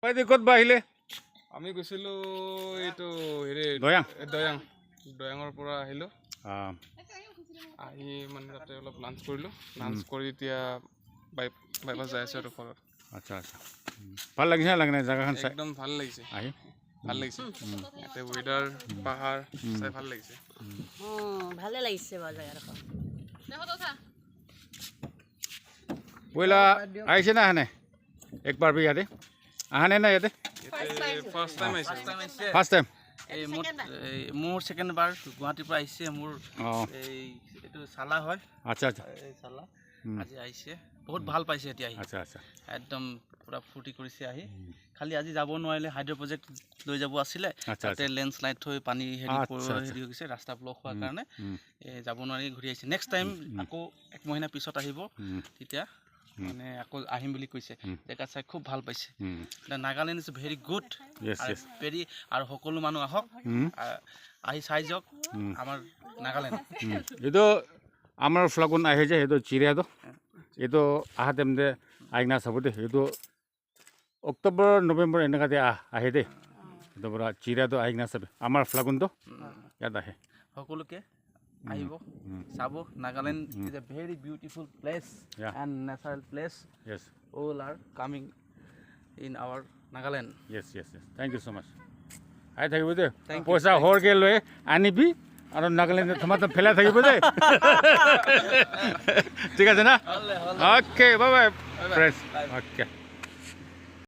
বাইদি ক'ত বা আহিলে? আমি গৈছিলোঁ এইটো হেৰি দয়াঙৰ পৰা আহিলোঁ। আহি মানে তাতে অলপ লাঞ্চ কৰিলোঁ। লাঞ্চ কৰি এতিয়া বাইপাছ যাই আছোঁ আৰু ঘৰত। আচ্ছা আচ্ছা, ভাল লাগিছে না লাগে নাই জেগাখন চাই? একদম ভাল লাগিছে, আহি ভাল লাগিছে। ইয়াতে ৱেডাৰ পাহাৰ চাই ভাল লাগিছে। ভালে লাগিছে বাৰু জেগাডোখৰ। পইলা আহিছে না আহা নাই একবাৰ বি ইয়াতে? আহা নাই না ইয়াতে? ফাৰ্ষ্ট টাইম আহিছে। First time? মোৰ ছেকেণ্ড বাৰ গুৱাহাটীৰ পৰা আহিছে। মোৰ এইটো চালা হয়। আচ্ছা আচ্ছা, এই চালা আজি আহিছে, বহুত ভাল পাইছে এতিয়া আহি। আচ্ছা আচ্ছা, একদম পুৰা ফূৰ্তি কৰিছে আহি। খালি আজি যাব নোৱাৰিলে, হাইড্ৰ' প্ৰজেক্ট লৈ যাব আছিলে, তাতে লেণ্ডশ্লাইড হৈ পানী হেৰি হৈ গৈছে, ৰাস্তা ব্লক হোৱাৰ কাৰণে যাব নোৱাৰি ঘূৰি আহিছে। নেক্সট টাইম আকৌ 1 মহিনা পিছত আহিব, তেতিয়া মানে আকৌ আহিম বুলি কৈছে। জেগা চাই খুব ভাল পাইছে। Nagaland is very good, very, আৰু সকলো মানুহ আহক, আহি চাই যাওক আমাৰ নাগালেণ্ড। itu আমাৰ ফ্লাগুন আহে যে itu চিৰিয়াটো itu আহা তেমদে আইনা চাব দে। itu অক্টোবৰ নৱেম্বৰ এনেকাতে আহে দে। itu পুৰা চিৰিয়াটো আইনা চাবে আমাৰ ফ্লাগুনটো ইয়াত আহে। সকলোকে আহিব চাব। Nagaland is a very beautiful place and natural place. Yes, all are coming in our Nagaland. yes, yes, yes. Thank you so much. আহি থাকিব দে, পইচা সৰকে লৈ আনিবি আৰু নাগালেণ্ডত তোমাক ফেলাই থাকিব দে। ঠিক আছে না? Okay, bye bye friends. Okay.